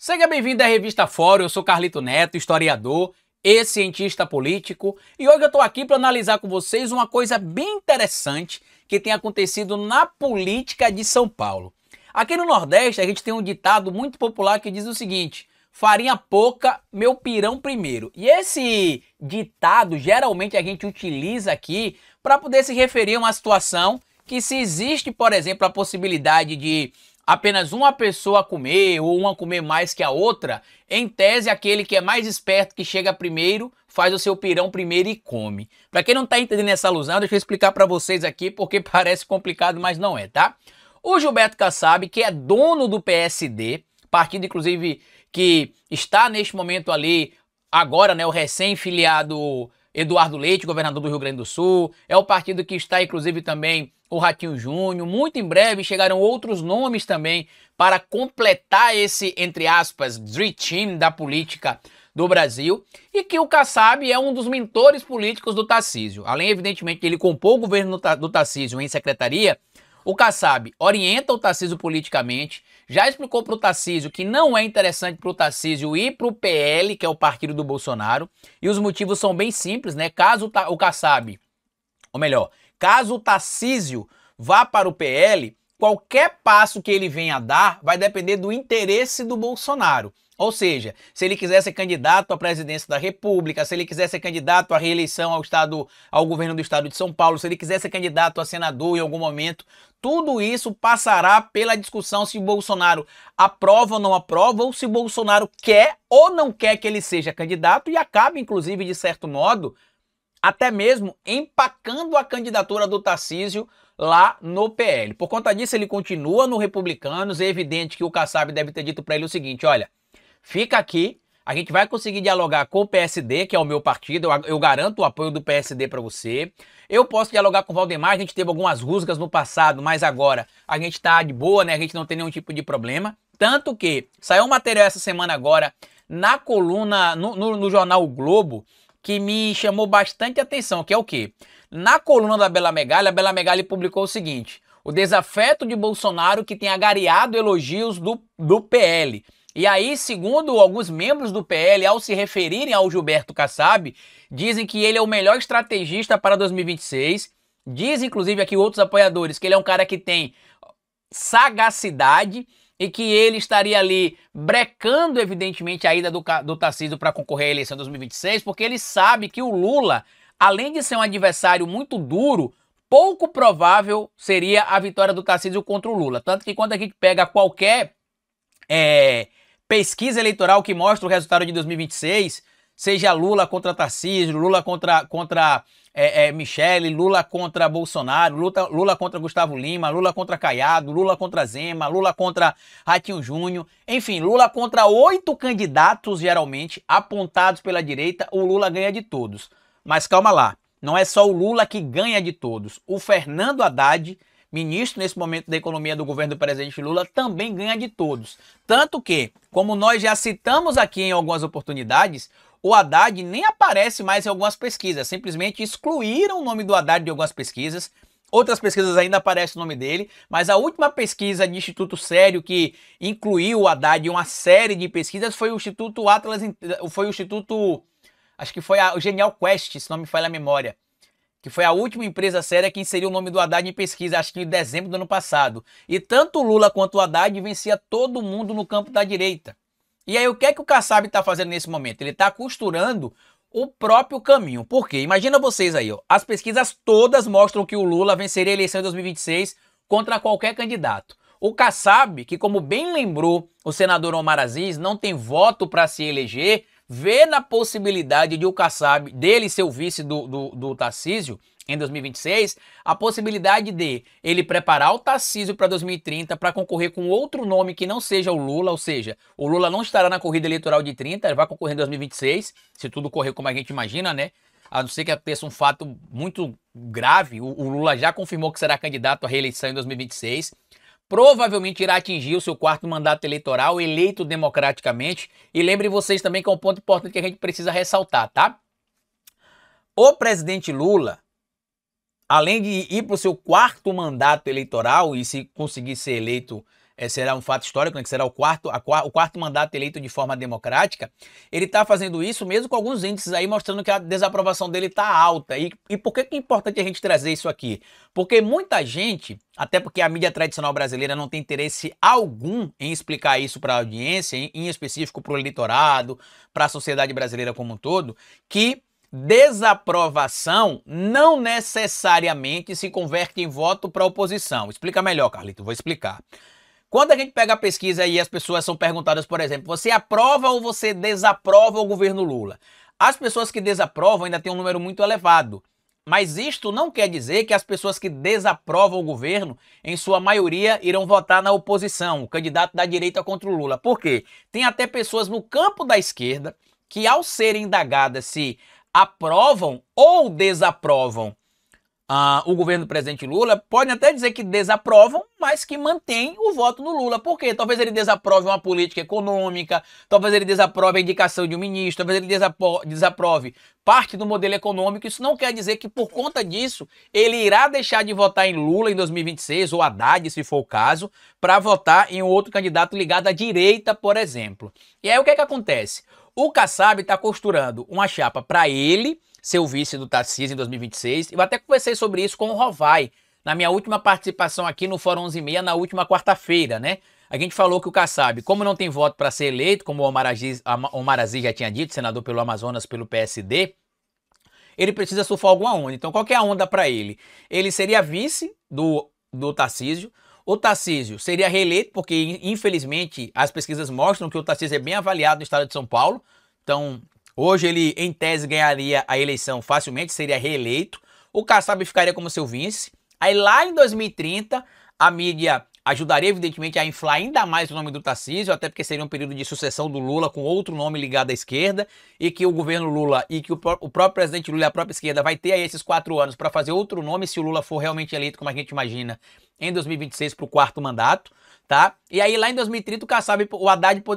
Seja bem-vindo à Revista Fórum, eu sou Carlito Neto, historiador e cientista político, e hoje eu estou aqui para analisar com vocês uma coisa bem interessante que tem acontecido na política de São Paulo. Aqui no Nordeste a gente tem um ditado muito popular que diz o seguinte: farinha pouca, meu pirão primeiro. E esse ditado geralmente a gente utiliza aqui para poder se referir a uma situação que, se existe, por exemplo, a possibilidade de apenas uma pessoa comer ou uma comer mais que a outra, em tese aquele que é mais esperto, que chega primeiro, faz o seu pirão primeiro e come. Para quem não está entendendo essa alusão, deixa eu explicar para vocês aqui porque parece complicado, mas não é, tá? O Gilberto Kassab, que é dono do PSD, partido inclusive que está neste momento ali, agora, né, o recém-filiado Eduardo Leite, governador do Rio Grande do Sul, é o partido que está inclusive também o Ratinho Júnior. Muito em breve chegarão outros nomes também para completar esse, entre aspas, Dream Team da política do Brasil, e que o Kassab é um dos mentores políticos do Tarcísio. Além, evidentemente, de ele compor o governo do Tarcísio em secretaria, o Kassab orienta o Tarcísio politicamente, já explicou para o Tarcísio que não é interessante para o Tarcísio ir para o PL, que é o partido do Bolsonaro, e os motivos são bem simples, né? Caso o Kassab, ou melhor, caso o Tarcísio vá para o PL, qualquer passo que ele venha a dar vai depender do interesse do Bolsonaro. Ou seja, se ele quiser ser candidato à presidência da República, se ele quiser ser candidato à reeleição ao governo do estado de São Paulo, se ele quiser ser candidato a senador em algum momento, tudo isso passará pela discussão se o Bolsonaro aprova ou não aprova, ou se o Bolsonaro quer ou não quer que ele seja candidato, e acaba, inclusive, de certo modo, até mesmo empacando a candidatura do Tarcísio lá no PL. Por conta disso, ele continua no Republicanos. É evidente que o Kassab deve ter dito para ele o seguinte: olha, fica aqui, a gente vai conseguir dialogar com o PSD, que é o meu partido, eu garanto o apoio do PSD para você. Eu posso dialogar com o Valdemar, a gente teve algumas rusgas no passado, mas agora a gente tá de boa, né? A gente não tem nenhum tipo de problema. Tanto que saiu um material essa semana agora na coluna, no jornal O Globo, que me chamou bastante atenção, que é o quê? Na coluna da Bela Megali, a Bela Megali publicou o seguinte: o desafeto de Bolsonaro que tem agariado elogios do PL. E aí, segundo alguns membros do PL, ao se referirem ao Gilberto Kassab, dizem que ele é o melhor estrategista para 2026. Diz, inclusive, aqui outros apoiadores que ele é um cara que tem sagacidade e que ele estaria ali brecando, evidentemente, a ida do Tarcísio para concorrer à eleição de 2026, porque ele sabe que o Lula, além de ser um adversário muito duro, pouco provável seria a vitória do Tarcísio contra o Lula. Tanto que quando a gente pega qualquer pesquisa eleitoral que mostra o resultado de 2026, seja Lula contra Tarcísio, Lula contra Michele, Lula contra Bolsonaro, Lula contra Gustavo Lima, Lula contra Caiado, Lula contra Zema, Lula contra Ratinho Júnior, enfim, Lula contra 8 candidatos, geralmente, apontados pela direita, o Lula ganha de todos. Mas calma lá, não é só o Lula que ganha de todos. O Fernando Haddad, ministro nesse momento da economia do governo do presidente Lula, também ganha de todos. Tanto que, como nós já citamos aqui em algumas oportunidades, o Haddad nem aparece mais em algumas pesquisas, simplesmente excluíram o nome do Haddad de algumas pesquisas. Outras pesquisas ainda aparece o nome dele, mas a última pesquisa de Instituto Sério que incluiu o Haddad em uma série de pesquisas foi o Instituto Atlas, acho que foi o Genial Quest, se não me falha a memória, que foi a última empresa séria que inseriu o nome do Haddad em pesquisa, acho que em dezembro do ano passado. E tanto o Lula quanto o Haddad vencia todo mundo no campo da direita. E aí o que é que o Kassab está fazendo nesse momento? Ele está costurando o próprio caminho. Por quê? Imagina vocês aí, ó, as pesquisas todas mostram que o Lula venceria a eleição em 2026 contra qualquer candidato. O Kassab, que como bem lembrou o senador Omar Aziz, não tem voto para se eleger, vê na possibilidade de o Kassab, dele ser o vice do Tarcísio em 2026, a possibilidade de ele preparar o Tarcísio para 2030 para concorrer com outro nome que não seja o Lula, ou seja, o Lula não estará na corrida eleitoral de 30, ele vai concorrer em 2026, se tudo correr como a gente imagina, né? A não ser que aconteça um fato muito grave, o Lula já confirmou que será candidato à reeleição em 2026, provavelmente irá atingir o seu 4º mandato eleitoral, eleito democraticamente. E lembre vocês também que é um ponto importante que a gente precisa ressaltar, tá? O presidente Lula, além de ir para o seu 4º mandato eleitoral e se conseguir ser eleito será um fato histórico, né, que será o quarto mandato eleito de forma democrática, ele está fazendo isso mesmo com alguns índices aí mostrando que a desaprovação dele está alta. E por que é importante a gente trazer isso aqui? Porque muita gente, até porque a mídia tradicional brasileira não tem interesse algum em explicar isso para a audiência, em específico para o eleitorado, para a sociedade brasileira como um todo, que desaprovação não necessariamente se converte em voto para a oposição. Explica melhor, Carlito, vou explicar. Quando a gente pega a pesquisa e as pessoas são perguntadas, por exemplo, você aprova ou você desaprova o governo Lula? As pessoas que desaprovam ainda têm um número muito elevado. Mas isto não quer dizer que as pessoas que desaprovam o governo, em sua maioria, irão votar na oposição, o candidato da direita contra o Lula. Por quê? Tem até pessoas no campo da esquerda que, ao serem indagadas se aprovam ou desaprovam o governo do presidente Lula, podem até dizer que desaprovam, mas que mantêm o voto no Lula. Por quê? Talvez ele desaprove uma política econômica, talvez ele desaprove a indicação de um ministro, talvez ele desaprove parte do modelo econômico. Isso não quer dizer que por conta disso ele irá deixar de votar em Lula em 2026, ou Haddad, se for o caso, para votar em outro candidato ligado à direita, por exemplo. E aí o que é que acontece? O Kassab está costurando uma chapa para ele ser o vice do Tarcísio em 2026. Eu até conversei sobre isso com o Rovai, na minha última participação aqui no Fórum 11h30, na última quarta-feira, né? A gente falou que o Kassab, como não tem voto para ser eleito, como o Omar Aziz já tinha dito, senador pelo Amazonas, pelo PSD, ele precisa surfar alguma onda. Então, qual que é a onda para ele? Ele seria vice do Tarcísio. O Tarcísio seria reeleito, porque infelizmente as pesquisas mostram que o Tarcísio é bem avaliado no estado de São Paulo. Então, hoje ele, em tese, ganharia a eleição facilmente, seria reeleito. O Kassab ficaria como seu vice. Aí lá em 2030, a mídia ajudaria evidentemente a inflar ainda mais o nome do Tarcísio, até porque seria um período de sucessão do Lula com outro nome ligado à esquerda, e que o governo Lula e que o próprio presidente Lula e a própria esquerda vai ter aí esses 4 anos para fazer outro nome se o Lula for realmente eleito, como a gente imagina, em 2026 para o 4º mandato, tá? E aí lá em 2030 o Kassab,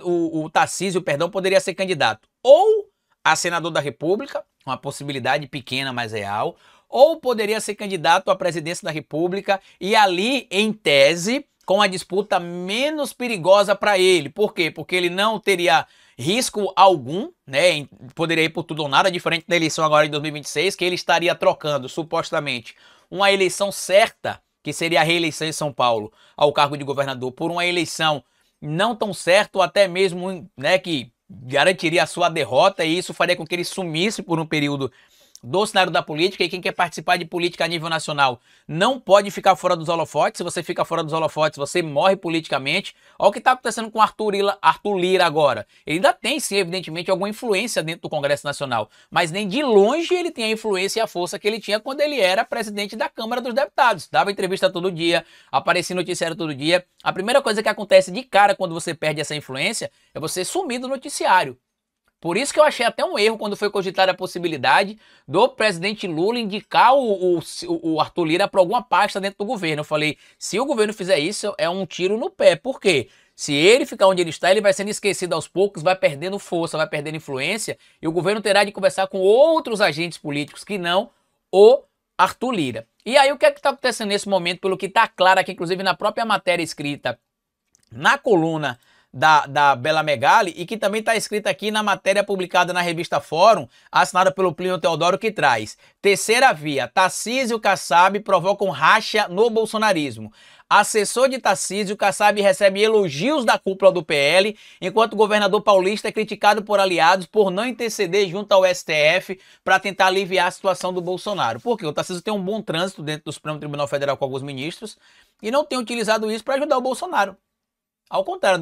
o Tarcísio, perdão, poderia ser candidato ou a senador da República, uma possibilidade pequena, mas real, ou poderia ser candidato à presidência da República e ali, em tese, com a disputa menos perigosa para ele. Por quê? Porque ele não teria risco algum, né? Poderia ir por tudo ou nada, diferente da eleição agora de 2026, que ele estaria trocando, supostamente, uma eleição certa, que seria a reeleição em São Paulo, ao cargo de governador, por uma eleição não tão certa, ou até mesmo, né, que garantiria a sua derrota, e isso faria com que ele sumisse por um período do cenário da política. E quem quer participar de política a nível nacional não pode ficar fora dos holofotes. Se você fica fora dos holofotes, você morre politicamente. Olha o que está acontecendo com Arthur Lira agora. Ele ainda tem, sim, evidentemente, alguma influência dentro do Congresso Nacional, mas nem de longe ele tem a influência e a força que ele tinha quando ele era presidente da Câmara dos Deputados. Dava entrevista todo dia, aparecia em noticiário todo dia. A primeira coisa que acontece de cara quando você perde essa influência é você sumir do noticiário. Por isso que eu achei até um erro quando foi cogitada a possibilidade do presidente Lula indicar o Arthur Lira para alguma pasta dentro do governo. Eu falei, se o governo fizer isso, é um tiro no pé. Por quê? Se ele ficar onde ele está, ele vai sendo esquecido aos poucos, vai perdendo força, vai perdendo influência, e o governo terá de conversar com outros agentes políticos que não o Arthur Lira. E aí o que é que está acontecendo nesse momento, pelo que está claro aqui, inclusive na própria matéria escrita na coluna da Bela Megali, e que também está escrita aqui na matéria publicada na revista Fórum, assinada pelo Plínio Teodoro, que traz: terceira via, Tarcísio e Kassab provocam racha no bolsonarismo. Assessor de Tarcísio, Kassab recebe elogios da cúpula do PL, enquanto o governador paulista é criticado por aliados por não interceder junto ao STF para tentar aliviar a situação do Bolsonaro. Por quê? O Tarcísio tem um bom trânsito dentro do Supremo Tribunal Federal com alguns ministros e não tem utilizado isso para ajudar o Bolsonaro. Ao contrário,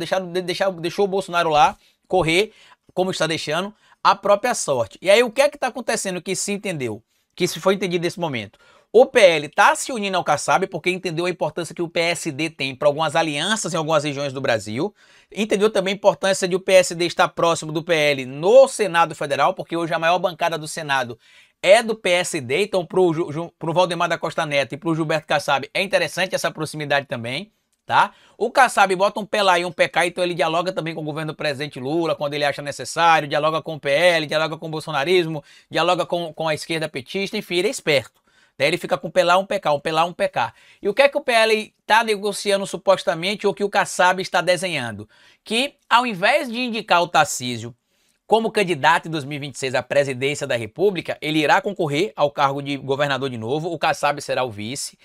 deixou o Bolsonaro lá correr, como está deixando, a própria sorte. E aí o que é que está acontecendo que se entendeu, que se foi entendido nesse momento? O PL está se unindo ao Kassab porque entendeu a importância que o PSD tem para algumas alianças em algumas regiões do Brasil. Entendeu também a importância de o PSD estar próximo do PL no Senado Federal, porque hoje a maior bancada do Senado é do PSD. Então, para o Valdemar da Costa Neto e para o Gilberto Kassab é interessante essa proximidade também. Tá? O Kassab bota um pé lá e um pé cá, então ele dialoga também com o governo do presidente Lula, quando ele acha necessário, dialoga com o PL, dialoga com o bolsonarismo, dialoga com a esquerda petista, enfim, ele é esperto. Daí ele fica com um PLA, um PK, um PLA, um PK. E o que é que o PL está negociando supostamente, ou que o Kassab está desenhando? Que ao invés de indicar o Tarcísio como candidato em 2026 à presidência da República, ele irá concorrer ao cargo de governador de novo, o Kassab será o vice,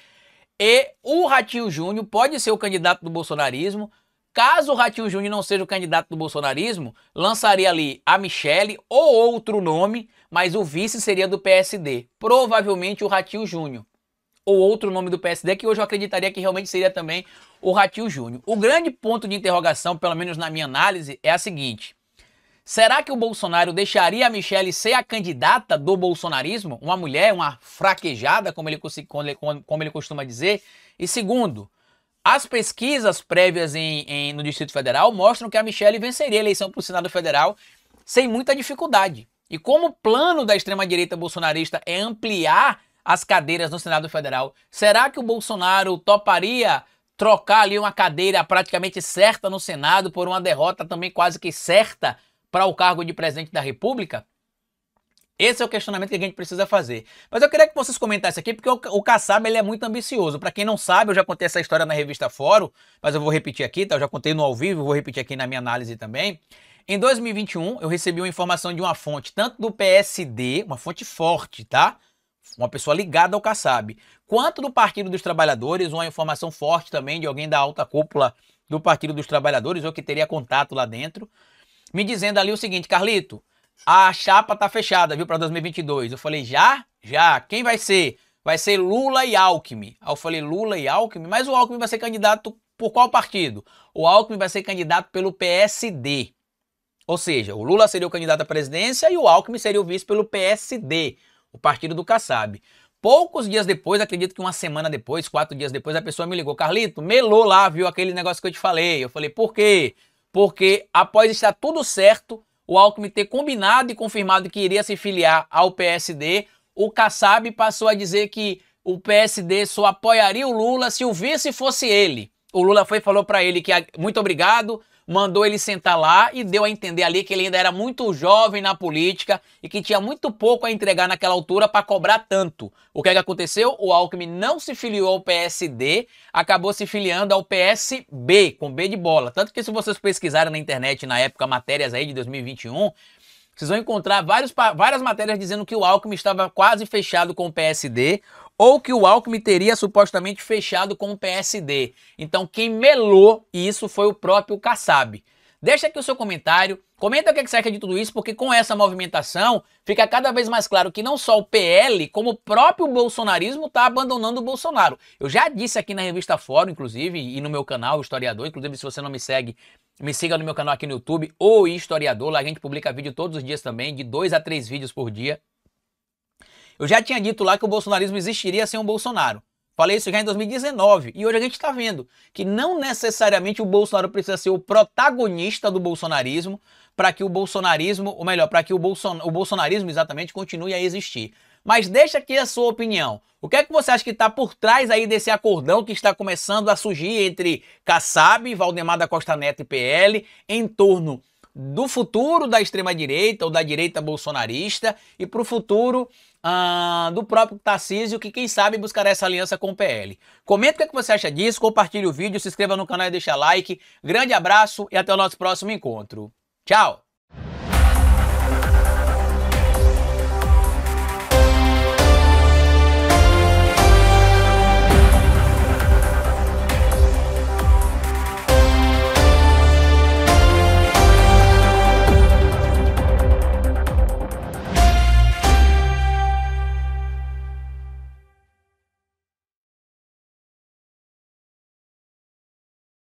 e o Ratinho Júnior pode ser o candidato do bolsonarismo. Caso o Ratinho Júnior não seja o candidato do bolsonarismo, lançaria ali a Michelle ou outro nome, mas o vice seria do PSD, provavelmente o Ratinho Júnior. Ou outro nome do PSD, que hoje eu acreditaria que realmente seria também o Ratinho Júnior. O grande ponto de interrogação, pelo menos na minha análise, é a seguinte: será que o Bolsonaro deixaria a Michelle ser a candidata do bolsonarismo? Uma mulher, uma fraquejada, como ele costuma dizer? E segundo, as pesquisas prévias no Distrito Federal mostram que a Michelle venceria a eleição para o Senado Federal sem muita dificuldade. E como o plano da extrema-direita bolsonarista é ampliar as cadeiras no Senado Federal, será que o Bolsonaro toparia trocar ali uma cadeira praticamente certa no Senado por uma derrota também quase que certa para o cargo de presidente da República? Esse é o questionamento que a gente precisa fazer. Mas eu queria que vocês comentassem aqui, porque o Kassab ele é muito ambicioso. Para quem não sabe, eu já contei essa história na revista Fórum, mas eu vou repetir aqui, tá? Eu já contei no ao vivo, vou repetir aqui na minha análise também. Em 2021, eu recebi uma informação de uma fonte, tanto do PSD, uma fonte forte, tá? Uma pessoa ligada ao Kassab, quanto do Partido dos Trabalhadores, uma informação forte também de alguém da alta cúpula do Partido dos Trabalhadores, ou que teria contato lá dentro, me dizendo ali o seguinte: Carlito, a chapa tá fechada, viu, para 2022. Eu falei, já? Já. Quem vai ser? Vai ser Lula e Alckmin. Aí eu falei, Lula e Alckmin? Mas o Alckmin vai ser candidato por qual partido? O Alckmin vai ser candidato pelo PSD. Ou seja, o Lula seria o candidato à presidência e o Alckmin seria o vice pelo PSD, o partido do Kassab. Poucos dias depois, acredito que uma semana depois, 4 dias depois, a pessoa me ligou, Carlito, melou lá, viu aquele negócio que eu te falei. Eu falei, por quê? Porque após estar tudo certo, o Alckmin ter combinado e confirmado que iria se filiar ao PSD, o Kassab passou a dizer que o PSD só apoiaria o Lula se o vice fosse ele. O Lula foi e falou para ele que muito obrigado, mandou ele sentar lá e deu a entender ali que ele ainda era muito jovem na política e que tinha muito pouco a entregar naquela altura para cobrar tanto. O que é que aconteceu? O Alckmin não se filiou ao PSD, acabou se filiando ao PSB, com B de bola. Tanto que se vocês pesquisarem na internet na época matérias aí de 2021, vocês vão encontrar várias matérias dizendo que o Alckmin estava quase fechado com o PSD, ou que o Alckmin teria supostamente fechado com o PSD. Então quem melou isso foi o próprio Kassab. Deixa aqui o seu comentário, comenta o que você acha de tudo isso, porque com essa movimentação fica cada vez mais claro que não só o PL, como o próprio bolsonarismo está abandonando o Bolsonaro. Eu já disse aqui na revista Fórum, inclusive, e no meu canal, Historiador, inclusive se você não me segue, me siga no meu canal aqui no YouTube, ou Historiador, lá a gente publica vídeo todos os dias também, de 2 a 3 vídeos por dia. Eu já tinha dito lá que o bolsonarismo existiria sem o Bolsonaro. Falei isso já em 2019 e hoje a gente está vendo que não necessariamente o Bolsonaro precisa ser o protagonista do bolsonarismo para que o bolsonarismo, ou melhor, para que o bolsonarismo exatamente continue a existir. Mas deixa aqui a sua opinião. O que é que você acha que está por trás aí desse acordão que está começando a surgir entre Kassab, Valdemar da Costa Neto e PL em torno do futuro da extrema-direita ou da direita bolsonarista e para o futuro do próprio Tarcísio, que quem sabe buscará essa aliança com o PL. Comenta o que você acha disso, compartilhe o vídeo, se inscreva no canal e deixa like. Grande abraço e até o nosso próximo encontro. Tchau!